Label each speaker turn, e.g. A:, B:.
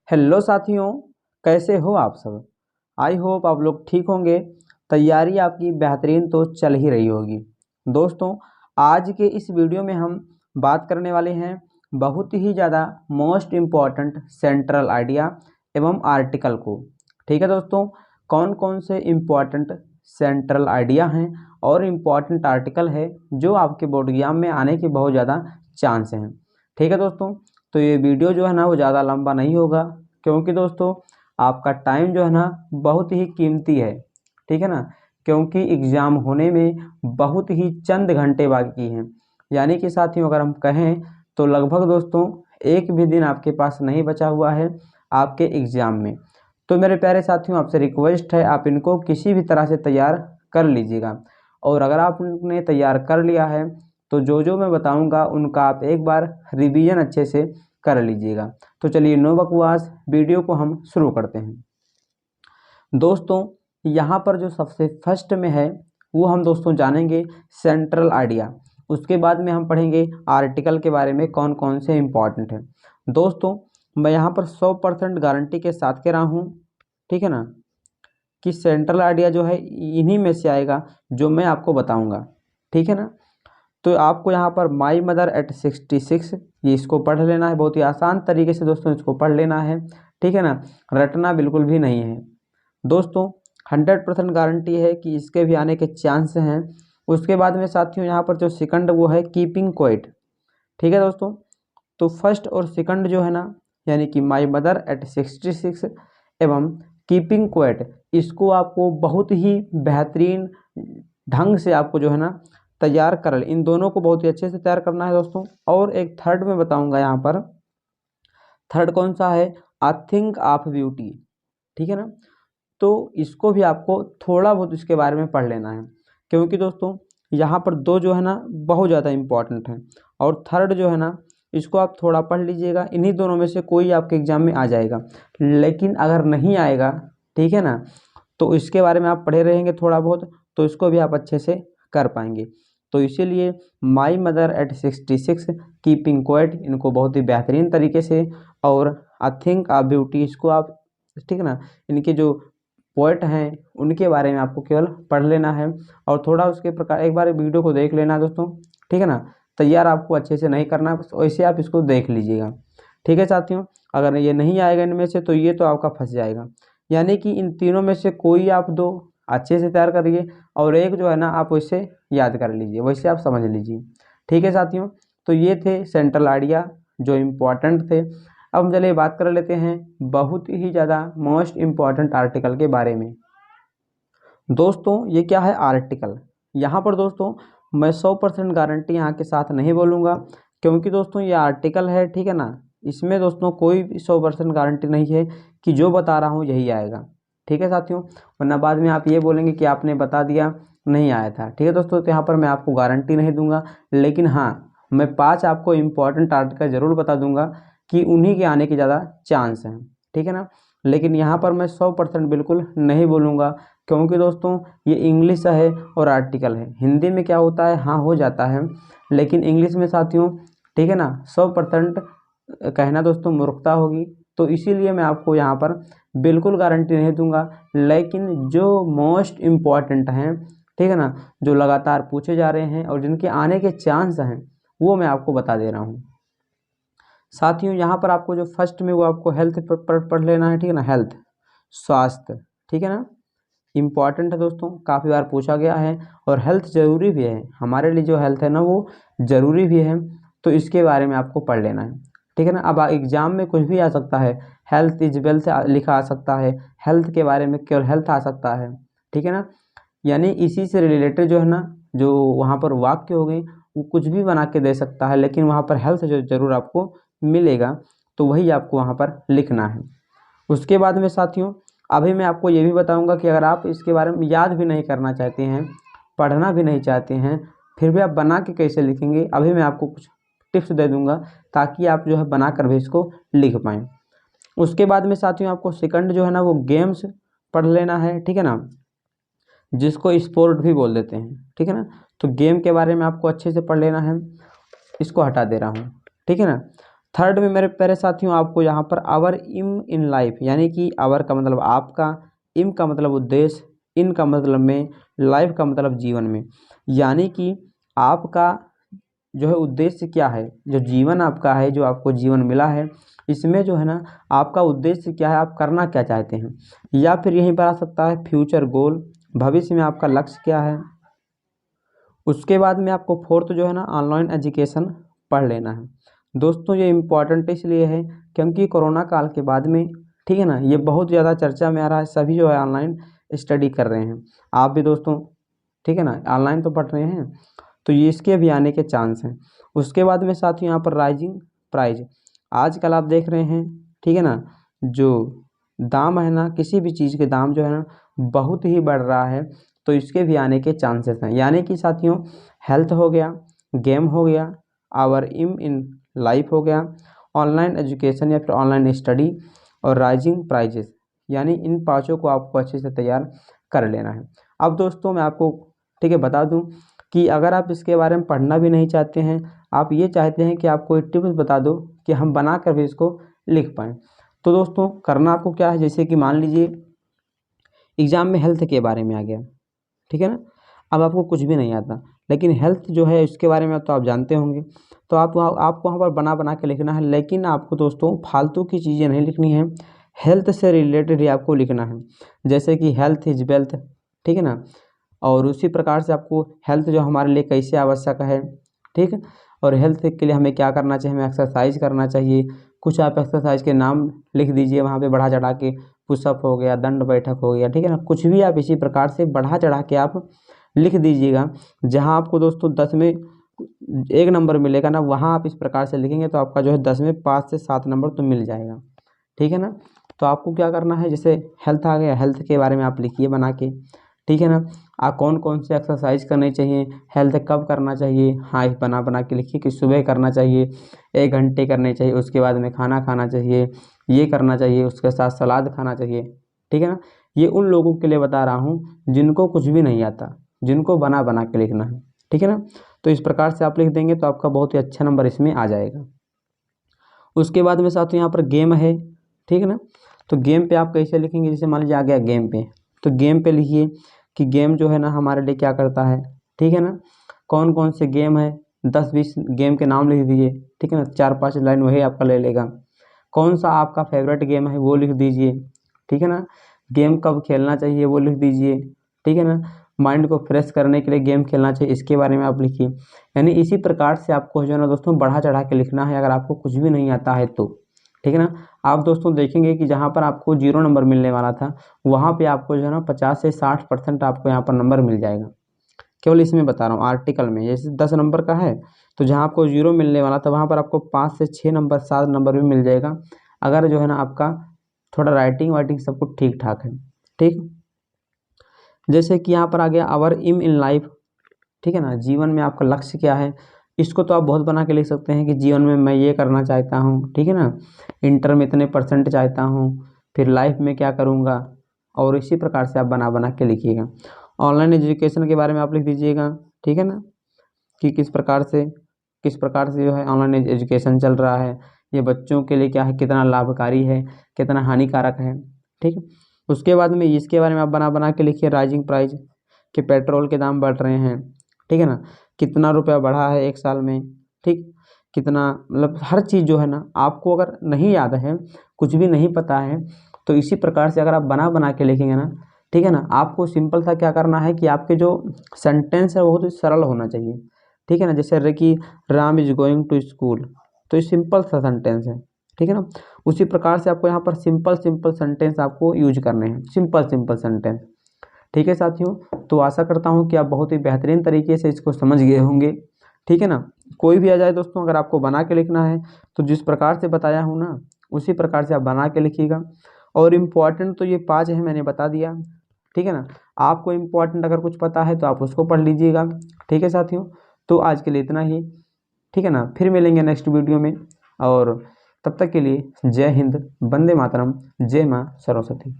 A: Hello साथियों, कैसे हो आप सब। आई होप आप लोग ठीक होंगे। तैयारी आपकी बेहतरीन तो चल ही रही होगी। दोस्तों, आज के इस वीडियो में हम बात करने वाले हैं बहुत ही ज़्यादा मोस्ट इम्पॉर्टेंट सेंट्रल आइडिया एवं आर्टिकल को। ठीक है दोस्तों, कौन कौन से इम्पॉर्टेंट सेंट्रल आइडिया हैं और इम्पॉर्टेंट आर्टिकल है जो आपके बोर्ड एग्जाम में आने के बहुत ज़्यादा चांस हैं। ठीक है दोस्तों, तो ये वीडियो जो है ना वो ज़्यादा लंबा नहीं होगा, क्योंकि दोस्तों आपका टाइम जो है ना बहुत ही कीमती है। ठीक है ना, क्योंकि एग्ज़ाम होने में बहुत ही चंद घंटे बाकी हैं। यानी कि साथियों अगर हम कहें तो लगभग दोस्तों एक भी दिन आपके पास नहीं बचा हुआ है आपके एग्ज़ाम में। तो मेरे प्यारे साथियों, आपसे रिक्वेस्ट है आप इनको किसी भी तरह से तैयार कर लीजिएगा। और अगर आपने तैयार कर लिया है तो जो जो मैं बताऊंगा उनका आप एक बार रिवीजन अच्छे से कर लीजिएगा। तो चलिए नो बकवास, वीडियो को हम शुरू करते हैं। दोस्तों, यहाँ पर जो सबसे फर्स्ट में है वो हम दोस्तों जानेंगे सेंट्रल आइडिया। उसके बाद में हम पढ़ेंगे आर्टिकल के बारे में कौन कौन से इम्पॉर्टेंट हैं। दोस्तों, मैं यहाँ पर 100% गारंटी के साथ कह रहा हूँ, ठीक है ना, कि सेंट्रल आइडिया जो है इन्हीं में से आएगा जो मैं आपको बताऊँगा। ठीक है ना, तो आपको यहाँ पर माई मदर एट 66 ये इसको पढ़ लेना है। बहुत ही आसान तरीके से दोस्तों इसको पढ़ लेना है। ठीक है ना, रटना बिल्कुल भी नहीं है दोस्तों। 100% गारंटी है कि इसके भी आने के चांस हैं। उसके बाद में साथियों यहाँ पर जो सेकंड वो है कीपिंग क्वाइट। ठीक है दोस्तों, तो फर्स्ट और सेकंड जो है ना, यानी कि माई मदर एट 66 एवं कीपिंग क्वाइट, इसको आपको बहुत ही बेहतरीन ढंग से आपको जो है ना तैयार कर इन दोनों को बहुत ही अच्छे से तैयार करना है दोस्तों। और एक थर्ड में बताऊंगा यहाँ पर, थर्ड कौन सा है, आई थिंक ऑफ ब्यूटी। ठीक है ना, तो इसको भी आपको थोड़ा बहुत इसके बारे में पढ़ लेना है, क्योंकि दोस्तों यहाँ पर दो जो है ना बहुत ज़्यादा इम्पॉर्टेंट हैं। और थर्ड जो है ना इसको आप थोड़ा पढ़ लीजिएगा। इन्हीं दोनों में से कोई आपके एग्जाम में आ जाएगा। लेकिन अगर नहीं आएगा, ठीक है ना, तो इसके बारे में आप पढ़े रहेंगे थोड़ा बहुत, तो इसको भी आप अच्छे से कर पाएंगे। तो इसीलिए my mother eight 66, keeping quiet, इनको बहुत ही बेहतरीन तरीके से, और आई थिंक आ ब्यूटी, इसको आप, ठीक है ना, इनके जो पोइट हैं उनके बारे में आपको केवल पढ़ लेना है। और थोड़ा उसके प्रकार एक बार वीडियो को देख लेना दोस्तों। ठीक है ना, तैयार आपको अच्छे से नहीं करना, बस वैसे आप इसको देख लीजिएगा। ठीक है साथियों, अगर ये नहीं आएगा इनमें से तो ये तो आपका फंस जाएगा। यानी कि इन तीनों में से कोई आप दो अच्छे से तैयार करिए और एक जो है ना आप वैसे याद कर लीजिए, वैसे आप समझ लीजिए। ठीक है साथियों, तो ये थे सेंट्रल आइडिया जो इम्पोर्टेंट थे। अब हम चलिए बात कर लेते हैं बहुत ही ज़्यादा मोस्ट इम्पॉर्टेंट आर्टिकल के बारे में। दोस्तों ये क्या है आर्टिकल, यहाँ पर दोस्तों मैं 100% गारंटी यहाँ के साथ नहीं बोलूँगा, क्योंकि दोस्तों ये आर्टिकल है। ठीक है ना, इसमें दोस्तों कोई भी 100% गारंटी नहीं है कि जो बता रहा हूँ यही आएगा। ठीक है साथियों, वरना बाद में आप ये बोलेंगे कि आपने बता दिया नहीं आया था। ठीक है दोस्तों, तो यहाँ पर मैं आपको गारंटी नहीं दूंगा, लेकिन हाँ मैं 5 आपको इम्पोर्टेंट आर्टिकल ज़रूर बता दूंगा कि उन्हीं के आने के ज़्यादा चांस हैं। ठीक है ना, लेकिन यहाँ पर मैं 100% बिल्कुल नहीं बोलूँगा, क्योंकि दोस्तों ये इंग्लिश है और आर्टिकल है। हिंदी में क्या होता है, हाँ हो जाता है, लेकिन इंग्लिश में साथियों, ठीक है ना, 100% कहना दोस्तों मूर्खता होगी। तो इसीलिए मैं आपको यहाँ पर बिल्कुल गारंटी नहीं दूंगा, लेकिन जो मोस्ट इम्पॉर्टेंट हैं, ठीक है ना, जो लगातार पूछे जा रहे हैं और जिनके आने के चांस हैं, वो मैं आपको बता दे रहा हूँ। साथियों यहाँ पर आपको जो फर्स्ट में वो आपको हेल्थ पर पढ़ लेना है। ठीक है ना, हेल्थ, स्वास्थ्य, ठीक है ना, इम्पॉर्टेंट है दोस्तों, काफ़ी बार पूछा गया है और हेल्थ ज़रूरी भी है हमारे लिए। जो हेल्थ है ना वो ज़रूरी भी है, तो इसके बारे में आपको पढ़ लेना है। ठीक है ना, अब एग्ज़ाम में कुछ भी आ सकता है, हेल्थ इज वेल्थ लिखा आ सकता है, हेल्थ के बारे में केवल हेल्थ आ सकता है। ठीक है ना, यानी इसी से रिलेटेड जो है ना, जो वहाँ पर वाक्य हो गए वो कुछ भी बना के दे सकता है, लेकिन वहाँ पर हेल्थ जो ज़रूर आपको मिलेगा, तो वही आपको वहाँ पर लिखना है। उसके बाद में साथियों अभी मैं आपको ये भी बताऊंगा कि अगर आप इसके बारे में याद भी नहीं करना चाहते हैं, पढ़ना भी नहीं चाहते हैं, फिर भी आप बना के कैसे लिखेंगे, अभी मैं आपको कुछ टिप्स दे दूंगा, ताकि आप जो है बना कर भी इसको लिख पाएँ। उसके बाद में साथियों आपको सेकंड जो है ना वो गेम्स पढ़ लेना है। ठीक है ना, जिसको स्पोर्ट भी बोल देते हैं। ठीक है ना, तो गेम के बारे में आपको अच्छे से पढ़ लेना है। इसको हटा दे रहा हूँ। ठीक है ना, थर्ड में मेरे प्यारे साथियों आपको यहाँ per our aim in life, यानी कि आवर का मतलब आपका, एम का मतलब उद्देश्य, इन का मतलब में, लाइफ का मतलब जीवन में, यानी कि आपका जो है उद्देश्य क्या है, जो जीवन आपका है, जो आपको जीवन मिला है, इसमें जो है ना आपका उद्देश्य क्या है, आप करना क्या चाहते हैं, या फिर यहीं पर आ सकता है फ्यूचर गोल, भविष्य में आपका लक्ष्य क्या है। उसके बाद में आपको फोर्थ जो है ना ऑनलाइन एजुकेशन पढ़ लेना है। दोस्तों ये इम्पॉर्टेंट इसलिए है क्योंकि कोरोना काल के बाद में, ठीक है ना, ये बहुत ज़्यादा चर्चा में आ रहा है, सभी जो है ऑनलाइन स्टडी कर रहे हैं, आप भी दोस्तों, ठीक है ना, ऑनलाइन तो पढ़ रहे हैं, तो ये इसके भी आने के चांस हैं। उसके बाद में साथियों यहाँ पर राइजिंग प्राइज, आजकल आप देख रहे हैं, ठीक है ना, जो दाम है ना, किसी भी चीज़ के दाम जो है ना बहुत ही बढ़ रहा है, तो इसके भी आने के चांसेस हैं। यानी कि साथियों हेल्थ हो गया, गेम हो गया, आवर एम इन लाइफ हो गया, ऑनलाइन एजुकेशन या फिर ऑनलाइन स्टडी, और राइजिंग प्राइजेस, यानी इन पाँचों को आपको अच्छे से तैयार कर लेना है। अब दोस्तों मैं आपको, ठीक है, बता दूं कि अगर आप इसके बारे में पढ़ना भी नहीं चाहते हैं, आप ये चाहते हैं कि आपको एक टिप्स बता दो कि हम बना कर भी इसको लिख पाएँ, तो दोस्तों करना आपको क्या है, जैसे कि मान लीजिए एग्ज़ाम में हेल्थ के बारे में आ गया, ठीक है ना, अब आपको कुछ भी नहीं आता, लेकिन हेल्थ जो है इसके बारे में तो आप जानते होंगे, तो आपको वहाँ पर बना बना के लिखना है, लेकिन आपको दोस्तों फालतू की चीज़ें नहीं लिखनी है, हेल्थ से रिलेटेड ही आपको लिखना है, जैसे कि हेल्थ इज वेल्थ, ठीक है ना, और उसी प्रकार से आपको हेल्थ जो हमारे लिए कैसे आवश्यक है, ठीक है, और हेल्थ के लिए हमें क्या करना चाहिए, हमें एक्सरसाइज करना चाहिए, कुछ आप एक्सरसाइज के नाम लिख दीजिए वहाँ पे बढ़ा चढ़ा के, पुशअप हो गया, दंड बैठक हो गया, ठीक है ना, कुछ भी आप इसी प्रकार से बढ़ा चढ़ा के आप लिख दीजिएगा। जहाँ आपको दोस्तों 10 में 1 नंबर मिलेगा ना, वहाँ आप इस प्रकार से लिखेंगे तो आपका जो है 10 में 5 से 7 नंबर तो मिल जाएगा, ठीक है ना। तो आपको क्या करना है, जैसे हेल्थ आ गया, हेल्थ के बारे में आप लिखिए बना के, ठीक है ना, कौन कौन से एक्सरसाइज करनी चाहिए, हेल्थ कब करना चाहिए, हाँ इस बना बना के लिखिए कि सुबह करना चाहिए, 1 घंटे करने चाहिए, उसके बाद में खाना खाना चाहिए, ये करना चाहिए, उसके साथ सलाद खाना चाहिए, ठीक है ना। ये उन लोगों के लिए बता रहा हूँ जिनको कुछ भी नहीं आता, जिनको बना बना के लिखना है, ठीक है ना। तो इस प्रकार से आप लिख देंगे तो आपका बहुत ही अच्छा नंबर इसमें आ जाएगा। उसके बाद में साथियों यहाँ पर गेम है, ठीक है ना, तो गेम पे आप कैसे लिखेंगे, जैसे मान लीजिए आ गया गेम पे, तो गेम पे लिखिए कि गेम जो है ना हमारे लिए क्या करता है, ठीक है ना, कौन कौन से गेम है, 10-20 गेम के नाम लिख दीजिए, ठीक है ना, 4-5 लाइन वही आपका ले लेगा। कौन सा आपका फेवरेट गेम है वो लिख दीजिए, ठीक है ना, गेम कब खेलना चाहिए वो लिख दीजिए, ठीक है ना, माइंड को फ्रेश करने के लिए गेम खेलना चाहिए, इसके बारे में आप लिखिए। यानी इसी प्रकार से आपको जो है ना दोस्तों बढ़ा चढ़ा के लिखना है, अगर आपको कुछ भी नहीं आता है तो, ठीक है ना। आप दोस्तों देखेंगे कि जहाँ पर आपको 0 नंबर मिलने वाला था, वहाँ पे आपको जो है ना 50 से 60% आपको यहाँ पर नंबर मिल जाएगा। केवल इसमें बता रहा हूँ आर्टिकल में, जैसे 10 नंबर का है तो जहाँ आपको 0 मिलने वाला था वहाँ पर आपको 5 से 6 नंबर, 7 नंबर भी मिल जाएगा, अगर जो है ना आपका थोड़ा राइटिंग वाइटिंग सब कुछ ठीक ठाक है, ठीक। जैसे कि यहाँ पर आ गया आवर एम इन लाइफ, ठीक है ना, जीवन में आपका लक्ष्य क्या है, इसको तो आप बहुत बना के लिख सकते हैं कि जीवन में मैं ये करना चाहता हूँ, ठीक है ना, इंटर में इतने % चाहता हूँ, फिर लाइफ में क्या करूँगा, और इसी प्रकार से आप बना बना के लिखिएगा। ऑनलाइन एजुकेशन के बारे में आप लिख दीजिएगा, ठीक है ना, कि किस प्रकार से जो है ऑनलाइन एजुकेशन चल रहा है, ये बच्चों के लिए क्या है, कितना लाभकारी है, कितना हानिकारक है, ठीक है। उसके बाद में इसके बारे में आप बना बना के लिखिए राइजिंग प्राइस, कि पेट्रोल के दाम बढ़ रहे हैं, ठीक है ना, कितना रुपया बढ़ा है 1 साल में, ठीक, कितना, मतलब हर चीज़ जो है ना आपको अगर नहीं याद है, कुछ भी नहीं पता है, तो इसी प्रकार से अगर आप बना बना के लिखेंगे ना, ठीक है ना, आपको सिंपल सा क्या करना है कि आपके जो सेंटेंस है वो बहुत सरल होना चाहिए, ठीक है ना, जैसे कि Ram is going to school, तो ये सिंपल सा सेंटेंस है, ठीक है ना। उसी प्रकार से आपको यहाँ पर सिंपल सिंपल सेंटेंस आपको यूज करने हैं, सिंपल सिंपल सेंटेंस, ठीक है साथियों। तो आशा करता हूँ कि आप बहुत ही बेहतरीन तरीके से इसको समझ गए होंगे, ठीक है ना। कोई भी आ जाए दोस्तों, अगर आपको बना के लिखना है तो जिस प्रकार से बताया हूँ ना उसी प्रकार से आप बना के लिखिएगा। और इम्पॉर्टेंट तो ये 5 है, मैंने बता दिया, ठीक है ना। आपको इम्पॉर्टेंट अगर कुछ पता है तो आप उसको पढ़ लीजिएगा, ठीक है साथियों। तो आज के लिए इतना ही, ठीक है ना, फिर मिलेंगे नेक्स्ट वीडियो में, और तब तक के लिए जय हिंद, वंदे मातरम, जय माँ सरस्वती।